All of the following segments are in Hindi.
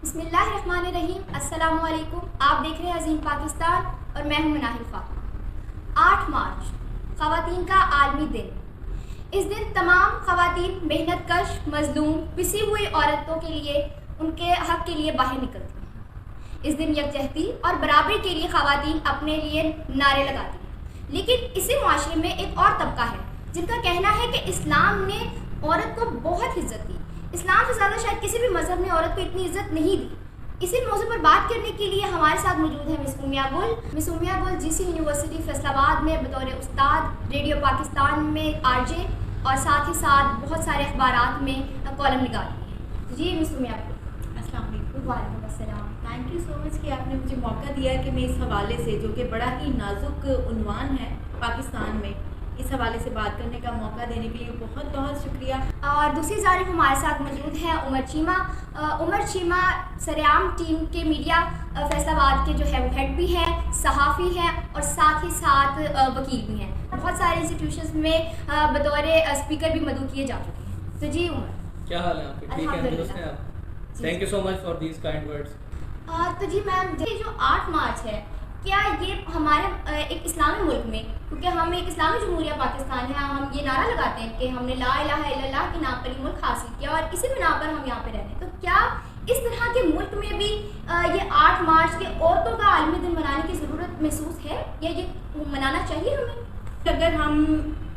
बिस्मिल्लाहिर्रहमानिर्रहीम। अस्सलामुअलैकुम। आप देख रहे हैं अजीम पाकिस्तान और मैं हूं मुनाहिल फातिमा। 8 मार्च ख़वातीन का आलमी दिन। इस दिन तमाम ख़वातीन मेहनत कश, मजलूम, पिसी हुई औरतों के लिए, उनके हक़ के लिए बाहर निकलती हैं। इस दिन यकजहती और बराबरी के लिए ख़वातीन अपने लिए नारे लगाती हैं। लेकिन इसी मुआशरे में एक और तबका है जिनका कहना है कि इस्लाम ने औरत को बहुत इज्जत दी। इस्लाम से ज़्यादा शायद किसी भी मज़हब ने औरत को इतनी इज्जत नहीं दी। इसी मौजू पर बात करने के लिए हमारे साथ मौजूद है मिस उमिया गुल। मिस उमिया गुल जीसी यूनिवर्सिटी फैसलाबाद में बतौर उस्ताद, रेडियो पाकिस्तान में आरजे और साथ ही साथ बहुत सारे अखबारात में कॉलम निकालती हैं। जी मिस उमिया गुल। अस्सलाम वालेकुम। वालेकुम अस्सलाम। थैंक यू सो मच कि आपने मुझे मौका दिया कि मैं इस हवाले से, जो कि बड़ा ही नाजुक उन्वान है पाकिस्तान में, इस हवाले से बात करने का मौका देने के लिए बहुत बहुत शुक्रिया। और दूसरी जानिब हमारे साथ मौजूद है उमर चीमा। उमर चीमा सरेआम टीम के मीडिया फैसलाबाद के जो है वो हेड भी है, सहाफ़ी है और साथ ही साथ वकील भी हैं। बहुत सारे इंस्टीट्यूशंस में बतौर स्पीकर भी मदऊ किए जा चुके हैं। तो जी उमर, क्या हाल है आपके? ठीक है, दुरुस्त हैं आप? Thank you so much for these kind words. तो जी मैम, ये जो 8 मार्च है, क्या ये हमारे एक इस्लामी मुल्क में, क्योंकि हम एक इस्लामी जमहूरिया पाकिस्तान है, हम ये नारा लगाते हैं कि हमने ला इलाहा इल्लल्लाह के नाम पर ये मुल्क हासिल किया और इसी बिना पर हम यहाँ पे रहते हैं, तो क्या इस तरह के मुल्क में भी ये 8 मार्च के औरतों का आलमी दिन मनाने की ज़रूरत महसूस है या ये मनाना चाहिए हमें? अगर हम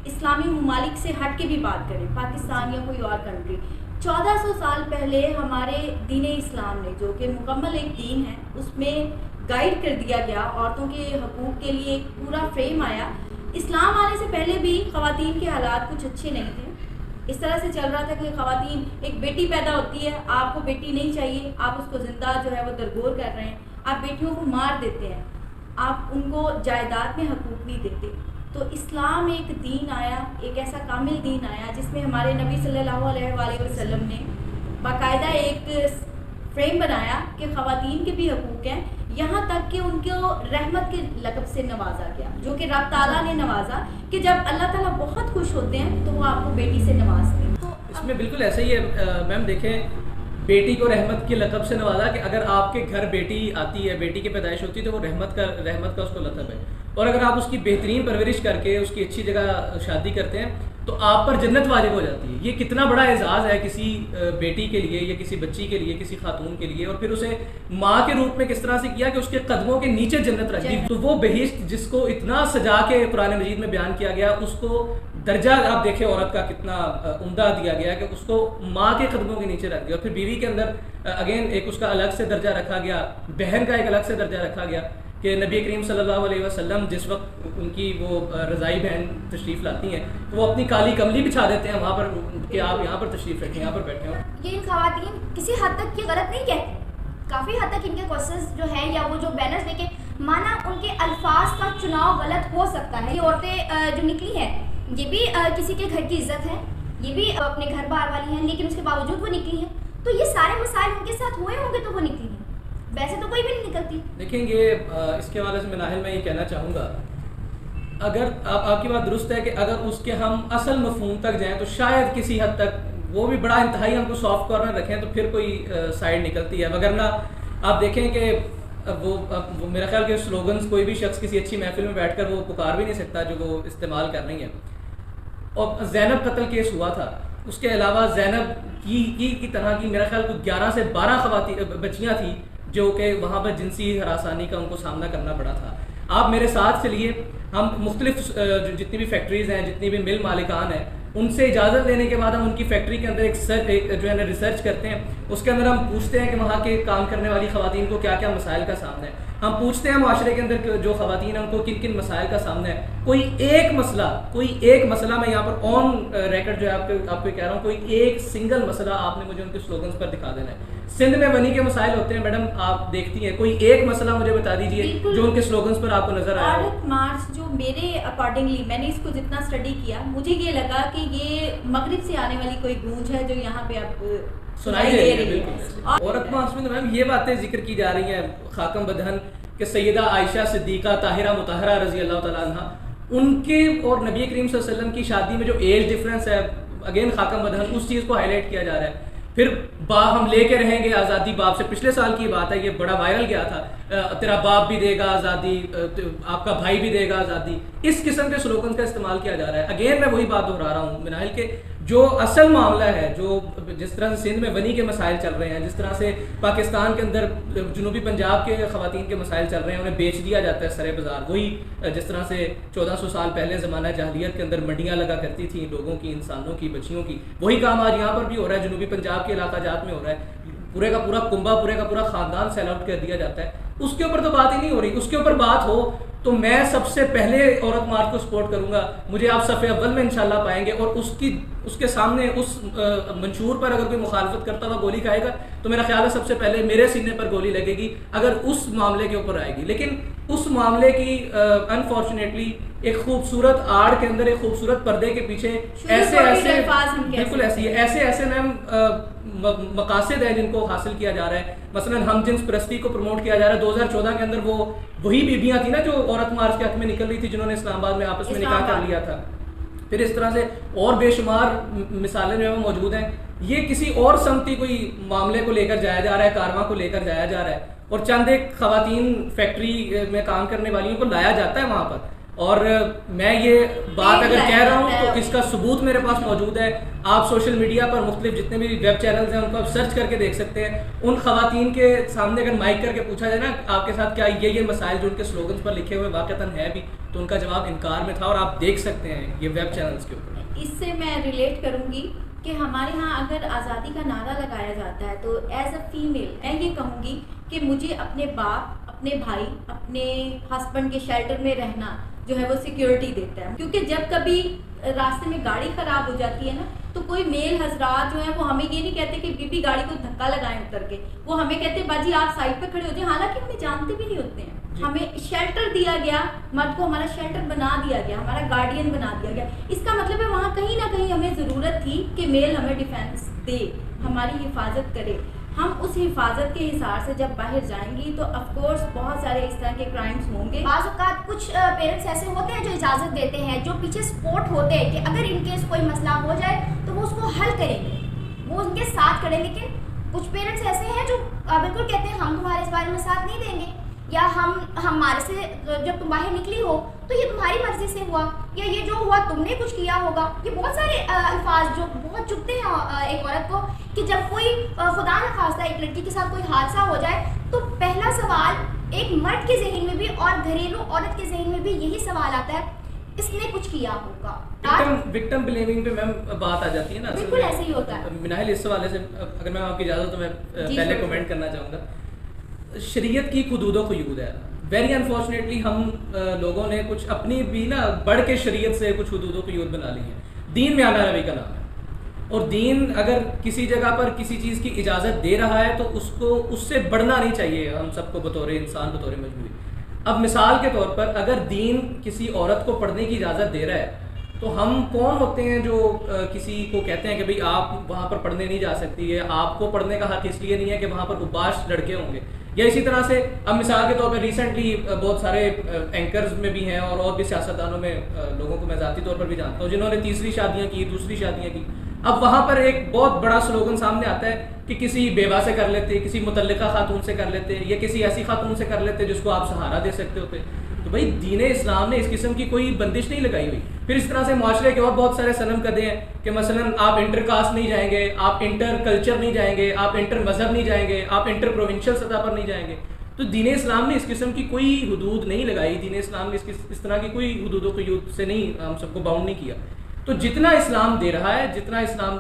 इस्लामी ममालिक से हट के भी बात करें, पाकिस्तान या कोई और कंट्री, 1400 साल पहले हमारे दीन इस्लाम ने, जो कि मुकम्मल एक दीन है, उसमें गाइड कर दिया गया, औरतों के हकूक़ के लिए एक पूरा फ्रेम आया। इस्लाम आने से पहले भी ख़वातीन के हालात कुछ अच्छे नहीं थे। इस तरह से चल रहा था कि ख़वातीन, एक बेटी पैदा होती है, आपको बेटी नहीं चाहिए, आप उसको ज़िंदा जो है वो दरगोर कर रहे हैं, आप बेटियों को मार देते हैं, आप उनको जायदाद में हकूक़ नहीं देते। तो इस्लाम एक दीन आया, एक ऐसा कामिल दीन आया जिसमें हमारे नबी सल्लल्लाहु अलैहि वसल्लम ने बाकायदा एक फ्रेम बनाया कि ख़वातीन के भी हकूक़ हैं, यहाँ तक कि उनको रहमत के लक़ब से नवाजा गया, जो कि रब ताला ने नवाजा कि जब अल्लाह ताला बहुत खुश होते हैं तो वो आपको बेटी से नवाजते हैं। तो इसमें बिल्कुल ऐसा ही है मैम। देखें, बेटी को रहमत के लक़ब से नवाजा कि अगर आपके घर बेटी आती है, बेटी की पैदाइश होती है, तो वो रहमत का उसको लक़ब है। और अगर आप उसकी बेहतरीन परवरिश करके उसकी अच्छी जगह शादी करते हैं तो आप पर जन्नत वाजिब हो जाती है। ये कितना बड़ा एजाज़ है किसी बेटी के लिए या किसी बच्ची के लिए, किसी खातून के लिए। और फिर उसे माँ के रूप में किस तरह से किया कि उसके कदमों के नीचे जन्नत रख दी। तो वो बहिश्त जिसको इतना सजा के कुरान मजीद में बयान किया गया, उसको दर्जा आप देखें औरत का कितना उम्दा दिया गया कि उसको माँ के कदमों के नीचे रख दिया। और फिर बीवी के अंदर अगेन एक उसका अलग से दर्जा रखा गया, बहन का एक अलग से दर्जा रखा गया कि नबी करीम सल्लल्लाहु अलैहि वसल्लम जिस वक्त उनकी वो रज़ाई बहन तशरीफ़ लाती हैं तो वो अपनी काली कमली बिछा देते हैं वहाँ पर कि आप यहाँ पर तशरीफ़ रखें, यहाँ पर बैठे हो। ये इन ख़वातीन किसी हद तक ये गलत नहीं कहती। काफ़ी हद तक इनके क्वेश्चंस जो है या वो जो बैनर्स लेके, माना उनके अल्फाज का चुनाव गलत हो सकता है। ये औरतें जो निकली हैं, ये भी किसी के घर की इज्जत है, ये भी अपने घर बार वाली हैं, लेकिन उसके बावजूद वो निकली हैं। तो ये सारे मसाइल उनके साथ हुए होंगे तो वो निकली हैं, वैसे तो कोई भी नहीं निकलती। देखेंगे, इसके हवाले से नाहिल मैं ये कहना चाहूँगा, अगर आपकी बात दुरुस्त है कि अगर उसके हम असल मफहूम तक जाएँ तो शायद किसी हद तक वो भी बड़ा इंतहाई हमको सॉफ्ट कॉर्नर रखें तो फिर कोई साइड निकलती है। वगरना आप देखें कि वो मेरा ख्याल के स्लोगन्स कोई भी शख्स किसी अच्छी महफिल में बैठकर वो पुकार भी नहीं सकता जो वो इस्तेमाल कर रही है। और ज़ैनब कत्ल केस हुआ था, उसके अलावा ज़ैनब की तरह की मेरा ख्याल को 11 से 12 बच्चियाँ थी जो कि वहाँ पर जिनसी हरासानी का उनको सामना करना पड़ा था। आप मेरे साथ चलिए, हम मुख्तलिफ जितनी भी फैक्ट्रीज़ हैं, जितनी भी मिल मालिकान हैं, उनसे इजाज़त लेने के बाद हम उनकी फैक्ट्री के अंदर एक जो है ना रिसर्च करते हैं। उसके अंदर हम पूछते हैं कि वहाँ के काम करने वाली ख़वातीन को क्या क्या मसाइल का सामना है। हम पूछते हैं माशरे के अंदर जो ख़वातीन हैं उनको किन किन मसाइल का सामना है। कोई एक मसला मैं यहाँ पर ऑन रिकॉर्ड जो है आपको कह रहा हूँ, कोई एक सिंगल मसला आपने मुझे उनके स्लोगन्स पर दिखा देना है। सिंध में बनी के मसाइल होते हैं मैडम, आप देखती हैं, कोई एक मसला मुझे बता दीजिए जो उनके स्लोगन्स पर आपको नजर आया। औरत मार्च जो मेरे अकॉर्डिंगली, मैंने इसको जितना स्टडी किया, मुझे ये लगा कि ये मगरिब से आने वाली कोई गूंज है जो यहाँ पे अब सुनाई दे रही है। औरत मार्च में तो मैम ये बातें जिक्र की जा रही हैं, खाकम बदहन के सैयदा आयशा सिद्दीका ताहिरा मुताहरा रजी अल्लाह तआला अन्हा, उनके और नबी करीम सल्लल्लाहु अलैहि वसल्लम की शादी में जो एज डिफरेंस है, अगेन खाकम बदहन, उस चीज़ को हाईलाइट किया जा रहा है। फिर बाप हम लेके रहेंगे आज़ादी, बाप से पिछले साल की बात है, ये बड़ा वायरल गया था, तेरा बाप भी देगा आज़ादी, आपका भाई भी देगा आज़ादी। इस किस्म के स्लोगन का इस्तेमाल किया जा रहा है। अगेन मैं वही बात दोहरा रहा हूँ मिनाहिल के, जो असल मामला है, जो जिस तरह से सिंध में वनी के मसाइल चल रहे हैं, जिस तरह से पाकिस्तान के अंदर जनूबी पंजाब के ख़वातीन के मसाइल चल रहे हैं, उन्हें बेच दिया जाता है सरे बाज़ार। वही जिस तरह से 1400 साल पहले ज़माना जahiliyyat के अंदर मंडियाँ लगा करती थी लोगों की, इंसानों की, बच्चियों की, वही काम आज यहाँ पर भी हो रहा है, जनूबी पंजाब के इलाका जात में हो रहा है। पूरे का पूरा कुंबा, पूरे का पूरा ख़ानदान सेल आउट कर दिया जाता है। उसके ऊपर तो बात ही नहीं हो रही। उसके ऊपर बात हो तो मैं सबसे पहले औरत मार्च को सपोर्ट करूंगा। मुझे आप सफ़े अव्वल में इंशाल्लाह पाएंगे, और उसके सामने उस मंशूर पर अगर कोई मुखालफत करता हुआ गोली खाएगा तो मेरा ख्याल है सबसे पहले मेरे सीने पर गोली लगेगी, अगर उस मामले के ऊपर आएगी। लेकिन उस मामले की अनफॉर्चुनेटली एक खूबसूरत आड़ के अंदर, एक खूबसूरत पर्दे के पीछे ऐसे बिल्कुल ऐसे मैम मकासद है जिनको हासिल किया जा रहा है। मसलन हम जिन्स परस्ती को प्रमोट किया जा रहा है। 2014 के अंदर वही बीबियां थी ना जो औरत मार्च के हक में निकल रही थी, जिन्होंने इस्लामाबाद में आपस में निकाह कर लिया था। फिर इस तरह से और बेशुमार मिसालें जो है मौजूद हैं। ये किसी और समती कोई मामले को लेकर जाया जा रहा है, कारवां को लेकर जाया जा रहा है, और चंद एक खवातीन फैक्ट्री में काम करने वालियों को लाया जाता है वहाँ पर। और मैं ये बात अगर कह रहा हूँ तो इसका सबूत मेरे पास मौजूद है। आप सोशल मीडिया पर मुख्तलिफ जितने भी वेब चैनल्स हैं उनको आप सर्च करके देख सकते हैं। उन खवातीन के सामने अगर माइक करके पूछा जाए ना आपके साथ क्या ये मसाइल जो उनके स्लोगन्स पर लिखे हुए वाक़तन है भी, तो उनका जवाब इनकार में था, और आप देख सकते हैं ये वेब चैनल्स के ऊपर। इससे मैं रिलेट करूँगी कि हमारे यहाँ अगर आज़ादी का नारा लगाया जाता है तो एज अ फीमेल मैं ये कहूँगी कि मुझे अपने बाप, अपने भाई, अपने हस्बैंड के शेल्टर में रहना जो है वो सिक्योरिटी देता है। क्योंकि जब कभी रास्ते में गाड़ी खराब हो जाती है ना, तो कोई मेल हजरात जो है वो हमें ये नहीं कहते कि बीबी गाड़ी को धक्का लगाएं उतर के, वो हमें कहते हैं बाजी आप साइड पे खड़े होते हैं, हालांकि हमें जानते भी नहीं होते हैं। हमें शेल्टर दिया गया, मर्द को हमारा शेल्टर बना दिया गया, हमारा गार्डियन बना दिया गया। इसका मतलब है वहाँ कहीं ना कहीं हमें ज़रूरत थी कि मेल हमें डिफेंस दे, हमारी हिफाजत करे। हम उस हिफाजत के हिसाब से जब बाहर जाएंगी तो ऑफकोर्स बहुत सारे इस तरह के क्राइम्स होंगे। बाज़ औक़ात कुछ पेरेंट्स ऐसे होते हैं जो इजाज़त देते हैं, जो पीछे सपोर्ट होते हैं कि अगर इनकेस कोई मसला हो जाए तो वो उसको हल करेंगे, वो उनके साथ खड़े। लेकिन कुछ पेरेंट्स ऐसे हैं जो बिल्कुल कहते हैं हम तुम्हारे इस बारे में साथ नहीं देंगे, या हमारे से जब तुम बाहर निकली हो तो ये तुम्हारी मर्जी से हुआ, या ये जो हुआ तुमने कुछ किया होगा। ये बहुत सारे अल्फाज जो बहुत चुभते हैं एक औरत को, कि जब कोई खुदा न खास्ता एक लड़की के साथ कोई हादसा हो जाए तो पहला सवाल एक मर्द के जहन में भी और घरेलू औरत के जहन में भी यही सवाल आता है, इसने कुछ किया होगा। विक्टिम ब्लेमिंग पे मैम बात आ जाती है ना। बिल्कुल ऐसे ही होता है मिनाहिल। इस हवाले से अगर मैं आपकी इजाज़त तो मैं पहले कमेंट करना चाहूँगा। शरीयत की खुदूद खुयूद है। वेरी अनफॉर्चुनेटली हम लोगों ने कुछ अपनी भी ना बढ़ के शरीयत से कुछ हुदूद खुयूद बना ली है। दीन में आना रवि का नाम है, और दीन अगर किसी जगह पर किसी चीज़ की इजाज़त दे रहा है तो उसको उससे बढ़ना नहीं चाहिए हम सबको बतौर इंसान, बतौर मजबूरी। अब मिसाल के तौर पर अगर दीन किसी औरत को पढ़ने की इजाज़त दे रहा है तो हम कौन होते हैं जो किसी को कहते हैं कि भाई आप वहाँ पर पढ़ने नहीं जा सकती है, आपको पढ़ने का हक इसलिए नहीं है कि वहाँ पर उबाश लड़के होंगे। या इसी तरह से अब मिसाल के तौर पर रिसेंटली बहुत सारे एंकर्स में भी हैं और भी सियासतदानों में लोगों को मैं ज़ाती तौर पर भी जानता हूँ जिन्होंने तीसरी शादियाँ की, दूसरी शादियाँ की। अब वहाँ पर एक बहुत बड़ा स्लोगन सामने आता है कि किसी बेवा से कर लेते, किसी मुतल्लिका खातून से कर लेते, या किसी ऐसी खातून से कर लेते जिसको आप सहारा दे सकते होते। तो भाई दीन इस्लाम ने इस किस्म की कोई बंदिश नहीं लगाई हुई। फिर इस तरह से माशरे के और बहुत सारे सनम कदे हैं कि मसलन आप इंटर कास्ट नहीं जाएंगे, आप इंटर कल्चर नहीं जाएंगे, आप इंटर मजहब नहीं जाएंगे, आप इंटर प्रोविंशियल सतह पर नहीं जाएंगे। तो दीन इस्लाम ने इस किस्म की कोई हुदूद नहीं लगाई। दीन इस्लाम ने इस तरह की कोई हुदूद क़ुयूद से नहीं हम सबको बाउंड नहीं किया। तो जितना इस्लाम दे रहा है, जितना इस्लाम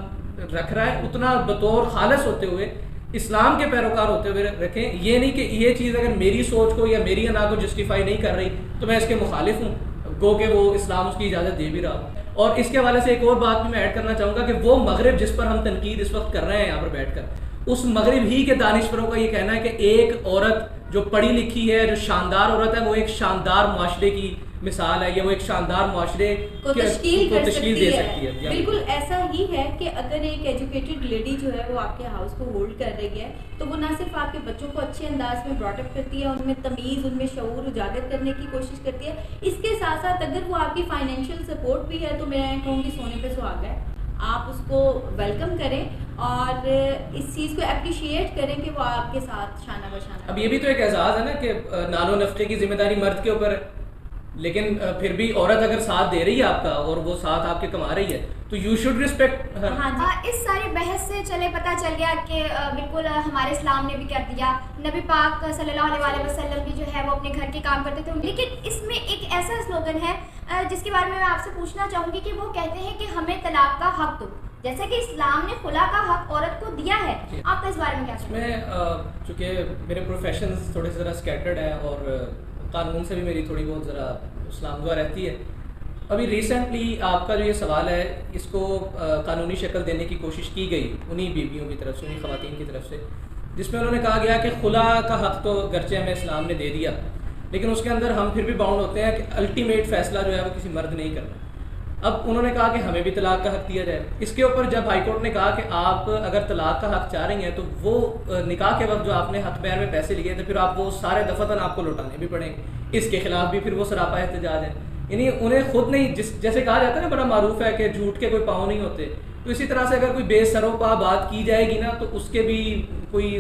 रख रहा है, उतना बतौर खालिस होते हुए इस्लाम के पैरोकार होते हुए रखें। ये नहीं कि ये चीज़ अगर मेरी सोच को या मेरी अना को जस्टिफाई नहीं कर रही तो मैं इसके मुखालिफ हूँ, गो के वो इस्लाम उसकी इजाज़त दे भी रहा। और इसके हवाले से एक और बात भी मैं ऐड करना चाहूँगा कि वो मगरिब जिस पर हम तनकीद इस वक्त कर रहे हैं यहाँ पर बैठकर, उस मगरिब ही के दानिशवरों का ये कहना है कि एक औरत जो पढ़ी लिखी है, जो शानदार औरत है, वो एक शानदार मुआशरे की मिसाल है, या वो एक शानदार मुआशरे को तश्कील दे सकती है। बिल्कुल ऐसा ही है कि अगर एक एजुकेटेड लेडी जो है वो आपके हाउस को होल्ड कर रही है तो वो ना सिर्फ आपके बच्चों को अच्छे अंदाज में ब्रॉटअप करती है, उनमें तमीज़, उनमें शऊर उजागर करने की कोशिश करती है। इसके साथ साथ अगर वो आपकी फाइनेंशियल सपोर्ट भी है तो मैं कहूँगी सोने पे सुहागा है, आप उसको वेलकम करें। और इस चीज़ को अप्रिशिएट करें कि वो आपके साथ शाना बशाना। अब ये भी तो एक एजाज़ है ना कि नालो नफ्के की जिम्मेदारी मर्द के ऊपर है, लेकिन फिर भी औरत अगर साथ दे रही है आपका और वो साथ आपके कमा रही है तो यू शुड रिस्पेक्ट। हाँ जी। इस सारी बहस से चले पता चल गया कि बिल्कुल हमारे इस्लाम ने भी कर दिया, नबी पाक सल्लल्लाहु अलैहि वसल्लम भी जो है वो अपने घर के काम करते थे। लेकिन इसमें एक ऐसा स्लोगन है जिसके बारे में मैं आपसे पूछना चाहूँगी कि वो कहते हैं कि हमें तलाक का हक दो, जैसे कि इस्लाम ने खुला का हक औरत को दिया है। आपका इस बारे में क्या कहना है? मैं चूँकि मेरे प्रोफेशंस थोड़े से ज़रा स्कैटर्ड हैं और कानून से भी मेरी थोड़ी बहुत ज़रा इस्लामगोआ रहती है। अभी रिसेंटली आपका जो ये सवाल है इसको कानूनी शक्ल देने की कोशिश की गई उन्हीं बीवियों की तरफ से, उन्हीं ख़वातीन की तरफ से, जिसमें उन्होंने कहा गया कि खुला का हक़ तो गर्चे हमें इस्लाम ने दे दिया, लेकिन उसके अंदर हम फिर भी बाउंड होते हैं कि अल्टीमेट फ़ैसला जो है वो किसी मर्द नहीं करना। अब उन्होंने कहा कि हमें भी तलाक का हक़ दिया जाए। इसके ऊपर जब हाई कोर्ट ने कहा कि आप अगर तलाक का हक़ चाह रही हैं तो वो निकाह के वक्त जो आपने हथ पैर में पैसे लिए थे फिर आप वो सारे दफतन आपको लौटाने भी पड़ेंगे। इसके खिलाफ भी फिर वो सरापा एहतजाज है। यानी उन्हें खुद नहीं, जैसे कहा जाता है ना, बड़ा मारूफ है कि झूठ के कोई पाँव नहीं होते, तो इसी तरह से अगर कोई बेसरोपा बात की जाएगी ना तो उसके भी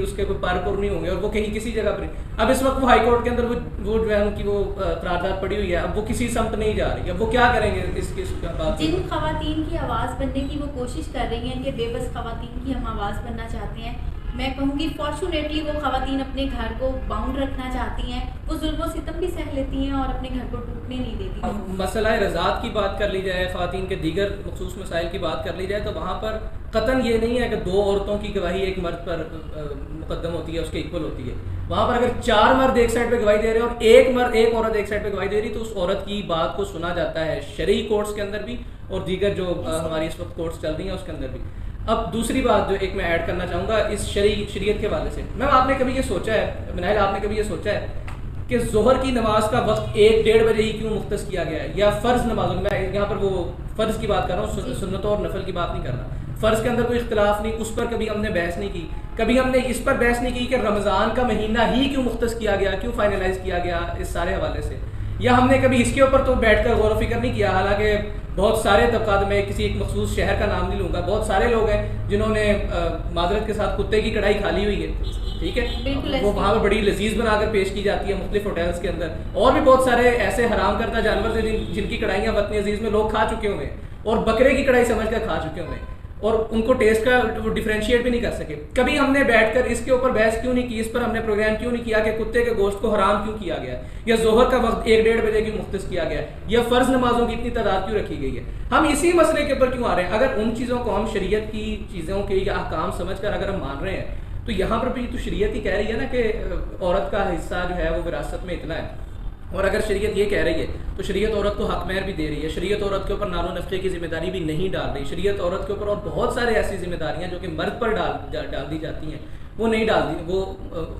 उसके कोई पारपुर नहीं होंगे और वो कहीं किसी जगह पर। अब इस वक्त वो हाई कोर्ट के अंदर वो जो है उनकी वो करारदाद पड़ी हुई है, अब वो किसी समत नहीं जा रही, अब वो क्या करेंगे इसकी बात। जिन खवातीन की आवाज़ बनने की वो कोशिश कर रही हैं कि बेबस खवातीन की हम आवाज़ बनना चाहते हैं, मैं कहूँगी फॉर्चुनेटली वो खवातीन अपने घर को बाउंड रखना चाहती हैं, वो जुल्म सितम भी सह लेती हैं और अपने घर को टूटने नहीं देती। अब मसला रज़ात की बात कर ली जाए, ख़वातीन के दीगर मखसूस मसाइल की बात कर ली जाए तो वहाँ पर कतन ये नहीं है कि दो औरतों की गवाही एक मर्द पर मुकद्दम होती है, उसके इक्वल होती है। वहाँ पर अगर चार मर्द एक साइड पे गवाही दे रहे हैं और एक औरत एक साइड पे गवाही दे रही तो उस औरत की बात को सुना जाता है शरई कोर्ट्स के अंदर भी और दीगर जो हमारी इस वक्त कोर्ट्स चल रही हैं उसके अंदर भी। अब दूसरी बात जो एक मैं ऐड करना चाहूँगा इस शरीयत के हवाले से, मैम आपने कभी ये सोचा है, मनाइल आपने कभी ये सोचा है कि ज़ोहर की नमाज का वक्त 1-1:30 बजे ही क्यों मुख्तस किया गया है, या फ़र्ज़ नमाजों, मैं यहाँ पर वो फ़र्ज़ की बात कर रहा हूँ, सुन्नतों और नफल की बात नहीं कर रहा। फ़र्ज़ के अंदर कोई इख्तिलाफ नहीं, उस पर कभी हमने बहस नहीं की, कभी हमने इस पर बहस नहीं की कि रमज़ान का महीना ही क्यों मुख्तस किया गया, क्यों फाइनलाइज किया गया इस सारे हवाले से, या हमने कभी इसके ऊपर तो बैठ कर गौर फिक्र नहीं किया। हालांकि बहुत सारे तबकात में किसी एक मखसूस शहर का नाम नहीं लूँगा, बहुत सारे लोग हैं जिन्होंने माजरत के साथ कुत्ते की कढ़ाई खा ली हुई है, ठीक है, वो वहाँ पर बड़ी लजीज बनाकर पेश की जाती है मुख्तलिफ होटल्स के अंदर, और भी बहुत सारे ऐसे हराम करता जानवर थे जिनकी कढ़ाइयाँ वतन अजीज़ में लोग खा चुके हुए हैं और बकरे की कढ़ाई समझ कर खा चुके हुए हैं और उनको टेस्ट का वो डिफरेंशिएट भी नहीं कर सके। कभी हमने बैठकर इसके ऊपर बहस क्यों नहीं की, इस पर हमने प्रोग्राम क्यों नहीं किया कि कुत्ते के गोश्त को हराम क्यों किया गया, या जोहर का वक्त 1-1:30 बजे क्यों मुख्तस किया गया, या फ़र्ज़ नमाजों की इतनी तादाद क्यों रखी गई है। हम इसी मसले के ऊपर क्यों आ रहे हैं? अगर उन चीज़ों को हम शरीयत की चीज़ों के या अहकाम समझ कर अगर हम मान रहे हैं तो यहाँ पर भी तो शरीयत ही कह रही है ना कि औरत का हिस्सा जो है वो विरासत में इतना है, और अगर शरीयत ये कह रही है तो शरीयत औरत को हक महर भी दे रही है, शरीयत औरत के ऊपर नालो नफ़े की जिम्मेदारी भी नहीं डाल रही, शरीयत औरत के ऊपर और बहुत सारे ऐसी जिम्मेदारियां जो कि मर्द पर डाल दी जाती हैं वो नहीं डाल दी, वो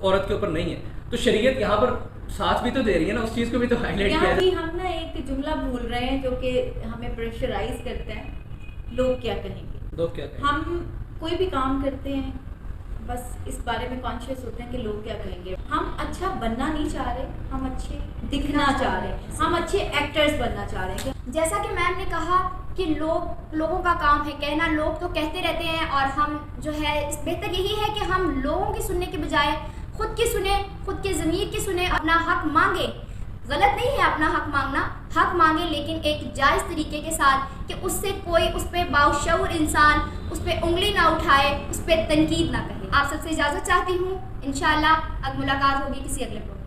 औरत के ऊपर नहीं है। तो शरीयत यहाँ पर साथ भी तो दे रही है ना, उस चीज़ को भी तो हाईलाइट किया है। हम ना एक जुमला भूल रहे हैं जो कि हमें प्रेशराइज करते हैं, लोग क्या कहेंगे। लोग क्या कहेंगे? हम कोई भी काम करते हैं बस इस बारे में कॉन्शियस होते हैं कि लोग क्या कहेंगे। हम अच्छा बनना नहीं चाह रहे, हम अच्छे दिखना चाह रहे हैं, हम अच्छे एक्टर्स बनना चाह रहे हैं। जैसा कि मैम ने कहा कि लोगों का काम है कहना, लोग तो कहते रहते हैं और हम जो है बेहतर यही है कि हम लोगों की सुनने के बजाय खुद की सुने, खुद के ज़मीर की सुने, अपना हक मांगे। गलत नहीं है अपना हक मांगना, हक मांगे लेकिन एक जायज़ तरीके के साथ कि उससे कोई उस पर बाशऊर इंसान उस पर उंगली ना उठाए, उस पर तनकीद ना करे। आप सबसे इजाज़त चाहती हूँ, इंशाअल्लाह अब मुलाकात होगी किसी अगले प्रोग्राम।